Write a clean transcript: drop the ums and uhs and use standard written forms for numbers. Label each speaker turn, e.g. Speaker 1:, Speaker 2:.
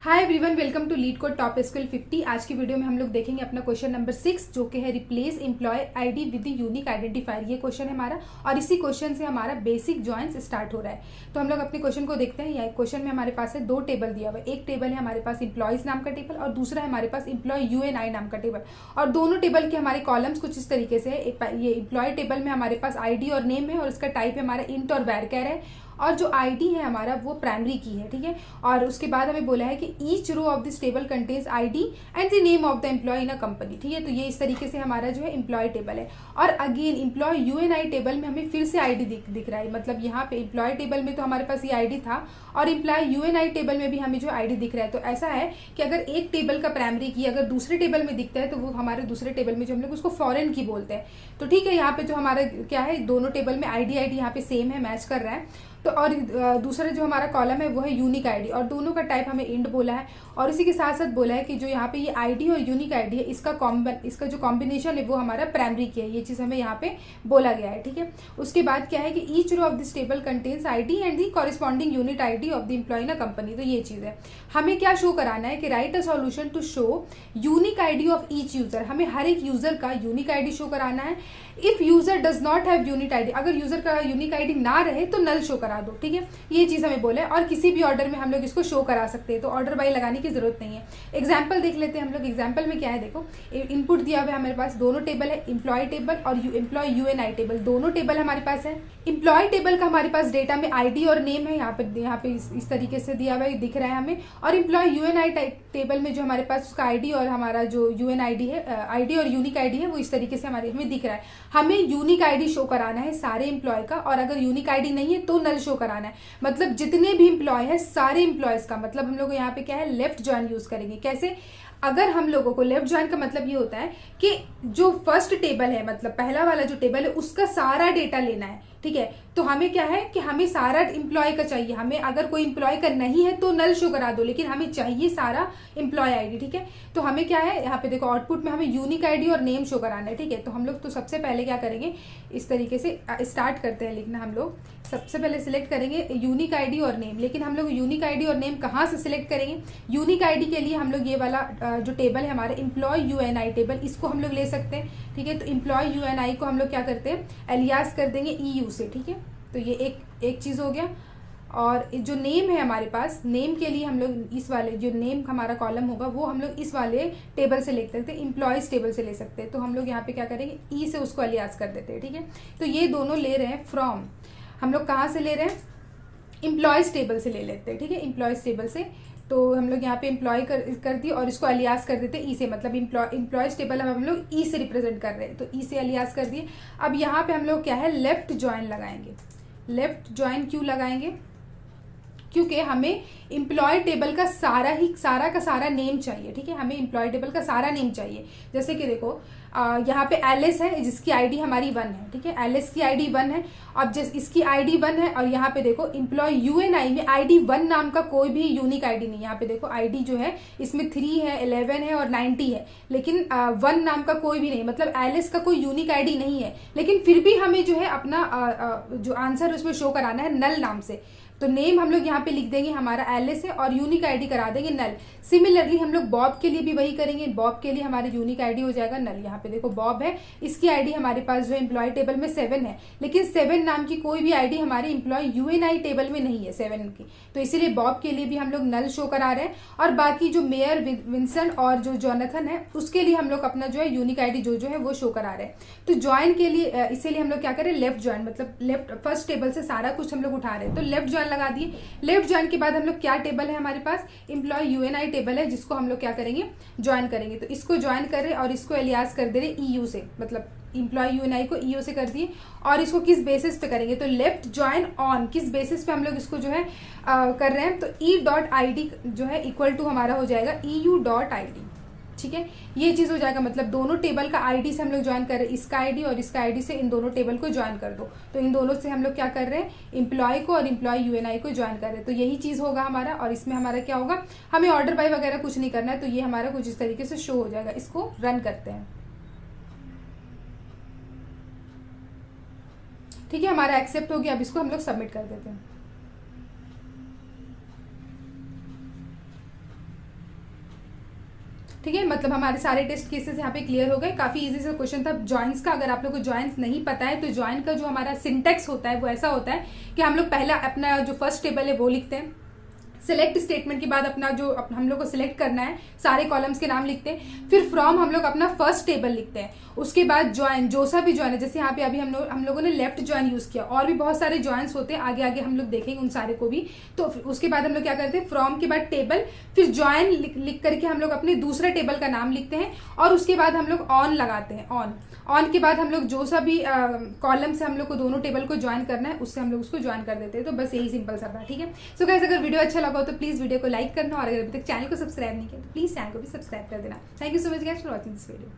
Speaker 1: Hi everyone, welcome to LeetCode top SQL 50। आज की video में हम लोग देखेंगे अपना क्वेश्चन नंबर 6 जो कि है replace employee ID with the unique identifier. ये क्वेश्चन है हमारा और इसी क्वेश्चन से हमारा बेसिक जॉइंस स्टार्ट हो रहा है। तो हम लोग अपने क्वेश्चन को देखते हैं। यह क्वेश्चन में हमारे पास है दो टेबल दिया हुआ है। एक टेबल है हमारे पास एम्प्लॉयज नाम का टेबल और दूसरा है हमारे पास एम्प्लॉय यूएनआई नाम का टेबल। और दोनों टेबल के हमारे कॉलम्स कुछ इस तरीके से है। ये एम्प्लॉय टेबल में हमारे पास आईडी और नेम है और इसका टाइप है हमारा इंट और वैरचर है और जो आईडी है हमारा वो प्राइमरी की है, ठीक है। और उसके बाद हमें बोला है कि each row of this table contains ID and the name of the employee in a company, ठीक है। तो ये इस तरीके से हमारा जो है एम्प्लॉय टेबल है। और अगेन एम्प्लॉय यूएनआई टेबल में हमें फिर से आईडी दिख रहा है। मतलब यहाँ पे एम्प्लॉय टेबल में तो हमारे पास ये आईडी था और एम्प्लॉय यूएनआई टेबल में भी हमें जो आईडी दिख रहा है। तो ऐसा है कि अगर एक टेबल का प्राइमरी की अगर दूसरे टेबल में दिखता है तो वो हमारे दूसरे टेबल में जो हम लोग उसको फॉरेन की बोलते हैं। तो ठीक है, यहाँ पे जो हमारा क्या है, दोनों टेबल में आईडी यहाँ पे सेम है, मैच कर रहा है। तो और दूसरा जो हमारा कॉलम है वो है यूनिक आईडी और दोनों का टाइप हमें इंट बोला है। और इसी के साथ साथ बोला है कि जो यहाँ पे ये आईडी और यूनिक आईडी है इसका जो कॉम्बिनेशन है वो हमारा प्राइमरी की है। ये चीज़ हमें यहाँ पे बोला गया है, ठीक है। उसके बाद क्या है कि each row of this table contains ID and the corresponding unit ID of the employee in a company. तो ये चीज़ है। हमें क्या शो कराना है कि write a solution to show unique ID of each user. हमें हर एक यूजर का यूनिक आईडी शो कराना है। If user does not have unique ID, अगर यूजर का यूनिक आईडी ना रहे तो नल शो करा दो, ठीक है। ये चीज हमें बोला है और किसी भी ऑर्डर में हम लोग इसको शो करा सकते हैं। तो ऑर्डर बाई लगाने की जरूरत नहीं है। एग्जाम्पल देख लेते हैं हम लोग। एग्जाम्पल में क्या है, देखो इनपुट दिया हुआ है हमारे पास, दोनों टेबल है, एम्प्लॉय टेबल और एम्प्लॉय यूएनआई टेबल। दोनों टेबल हमारे पास है। एम्प्लॉय टेबल का हमारे पास डेटा में आईडी और नेम है, यहाँ पे इस तरीके से दिया हुआ है, दिख रहा है हमें। और एम्प्लॉय यूएनआई टेबल में जो हमारे पास उसका आईडी और हमारा जो यूएन आईडी है, आईडी और यूनिक आईडी है, वो इस तरीके से हमें दिख रहा है। हमें यूनिक आईडी शो कराना है सारे एम्प्लॉय का और अगर यूनिक आईडी नहीं है तो नल शो कराना है। मतलब जितने भी एम्प्लॉय है सारे एम्प्लॉयज का, मतलब हम लोग यहाँ पे क्या है, लेफ्ट जॉइन यूज करेंगे। कैसे? अगर हम लोगों को लेफ्ट जॉइन का मतलब ये होता है कि जो फर्स्ट टेबल है, मतलब पहला वाला जो टेबल है उसका सारा डेटा लेना है, ठीक है। तो हमें क्या है कि हमें सारा एम्प्लॉय का चाहिए। हमें अगर कोई एम्प्लॉय का नहीं है तो नल शो करा दो, लेकिन हमें चाहिए सारा एम्प्लॉय आईडी, ठीक है। तो हमें क्या है, यहाँ पे देखो आउटपुट में हमें यूनिक आईडी और नेम शो कराना है, ठीक है। तो हम लोग तो सबसे पहले क्या करेंगे, इस तरीके से स्टार्ट करते हैं लिखना। हम लोग सबसे पहले सिलेक्ट करेंगे यूनिक आईडी और नेम, लेकिन हम लोग यूनिक आईडी और नेम कहाँ से सिलेक्ट करेंगे? यूनिक आईडी के लिए हम लोग ये वाला जो टेबल है हमारे एम्प्लॉय यूएनआई टेबल, इसको हम लोग ले सकते हैं, ठीक है। तो एम्प्लॉय यूएनआई को हम लोग क्या करते हैं, एलियास कर देंगे ईयू से, ठीक है। तो ये एक चीज़ हो गया। और जो नेम है हमारे पास, नेम के लिए हम लोग इस वाले जो नेम हमारा कॉलम होगा वो हम लोग इस वाले टेबल से ले सकते हैं, एम्प्लॉयज टेबल से ले सकते हैं। तो हम लोग यहाँ पे क्या करेंगे, ई से उसको एलियास कर देते हैं, ठीक है। तो ये दोनों ले रहे हैं फ्रॉम, हम लोग कहाँ से ले रहे हैं, एम्प्लॉयज टेबल से ले लेते हैं, ठीक है, एम्प्लॉयज टेबल से। तो हम लोग यहाँ पे एम्प्लॉय कर दिए और इसको अलियास कर देते हैं ई से, मतलब एम्प्लॉयज टेबल हम लोग ई से रिप्रेजेंट कर रहे हैं, तो ई से अलियास कर दिए। अब यहाँ पे हम लोग क्या है, लेफ्ट ज्वाइन लगाएंगे। लेफ्ट ज्वाइन क्यों लगाएंगे? क्योंकि हमें एम्प्लॉय टेबल का सारा का सारा नेम चाहिए, ठीक है। हमें एम्प्लॉय टेबल का सारा नेम चाहिए। जैसे कि देखो यहाँ पे एलिस है जिसकी आईडी हमारी 1 है, ठीक है। एलिस की आईडी 1 है। अब जिस इसकी आईडी 1 है और यहाँ पे देखो एम्प्लॉय यूएनआई में आईडी 1 नाम का कोई भी यूनिक आईडी नहीं है। यहाँ पे देखो आईडी जो है इसमें 3 है, 11 है और 90 है, लेकिन 1 नाम का कोई भी नहीं, मतलब एलिस का कोई यूनिक आईडी नहीं है। लेकिन फिर भी हमें जो है अपना जो आंसर उसमें शो कराना है नल नाम से। तो नेम हम लोग यहाँ पे लिख देंगे हमारा एलिस है और यूनिक आईडी करा देंगे नल। सिमिलरली हम लोग बॉब के लिए भी वही करेंगे। बॉब के लिए हमारे यूनिक आईडी हो जाएगा नल। यहाँ पे देखो बॉब है, इसकी आईडी हमारे पास जो एम्प्लॉय टेबल में 7 है, लेकिन 7 नाम की कोई भी आईडी हमारे एम्प्लॉय यूएनआई टेबल में नहीं है 7 की। तो इसीलिए बॉब के लिए भी हम लोग नल शो करा रहे हैं। और बाकी जो मेयर, विंसन और जो जॉनथन है उसके लिए हम लोग अपना जो है यूनिक आईडी जो है वो शो करा रहे हैं। तो ज्वाइन के लिए इसीलिए हम लोग क्या करें, लेफ्ट ज्वाइन, मतलब लेफ्ट फर्स्ट टेबल से सारा कुछ हम लोग उठा रहे हैं। तो लेफ्ट ज्वाइन लगा दिए। लेफ्ट ज्वाइन के बाद हम लोग क्या टेबल है हमारे पास, एम्प्लॉय यूएनआई टेबल है, जिसको हम लोग क्या करेंगे, ज्वाइन करेंगे। तो इसको ज्वाइन कर रहे और इसको एलियास कर दे रहे ईयू से, मतलब एम्प्लॉय यूएनआई को ईयू से कर दिए। और इसको किस बेसिस पे करेंगे, तो लेफ्ट ज्वाइन ऑन, किस बेसिस पे हम लोग इसको जो है कर रहे हैं, तो ई डॉट आई डी जो है इक्वल टू हमारा हो जाएगा ईयू डॉट आई डी, ठीक है। ये चीज हो जाएगा, मतलब दोनों टेबल का आईडी से हम लोग ज्वाइन कर रहे हैं, इसका आईडी और इसका आईडी से इन दोनों टेबल को ज्वाइन कर दो। तो इन दोनों से हम लोग क्या कर रहे हैं, एम्प्लॉय को और एम्प्लॉय यूएनआई को ज्वाइन कर रहे हैं। तो यही चीज होगा हमारा। और इसमें हमारा क्या होगा, हमें ऑर्डर बाय वगैरह कुछ नहीं करना है। तो ये हमारा कुछ इस तरीके से शो हो जाएगा। इसको रन करते हैं, ठीक है। हमारा एक्सेप्ट हो गया। अब इसको हम लोग सबमिट कर देते हैं। ठीक है, मतलब हमारे सारे टेस्ट केसेस यहाँ पे क्लियर हो गए। काफी इजी सा क्वेश्चन था जॉइंस का। अगर आप लोग को जॉइंस नहीं पता है तो जॉइन का जो हमारा सिंटेक्स होता है वो ऐसा होता है कि हम लोग पहला अपना जो फर्स्ट टेबल है वो लिखते हैं, सिलेक्ट स्टेटमेंट के बाद अपना जो हम लोग को सिलेक्ट करना है सारे कॉलम्स के नाम लिखते हैं, फिर फ्रॉम हम लोग अपना फर्स्ट टेबल लिखते हैं, उसके बाद ज्वाइन, जो सा भी ज्वाइन है, जैसे यहाँ पे अभी हम लोगों ने लेफ्ट ज्वाइन यूज किया, और भी बहुत सारे ज्वाइंस होते हैं, आगे आगे हम लोग देखेंगे उन सारे को भी। तो उसके बाद हम लोग क्या करते हैं, फ्रॉम के बाद टेबल, फिर ज्वाइन लिख करके हम लोग अपने दूसरे टेबल का नाम लिखते हैं, और उसके बाद हम लोग ऑन लगाते हैं। ऑन के बाद हम लोग जो सा भी कॉलम से हम लोग को दोनों टेबल को ज्वाइन करना है उससे हम लोग उसको ज्वाइन कर देते हैं। तो बस यही सिंपल सा था, ठीक है। सो गाइस, अगर वीडियो अच्छा लगा हो तो प्लीज वीडियो को लाइक करना, और अगर अभी तक चैनल को सब्सक्राइब नहीं किया तो प्लीज चैनल को भी सब्सक्राइब कर देना। Thank you so much guys for watching this video.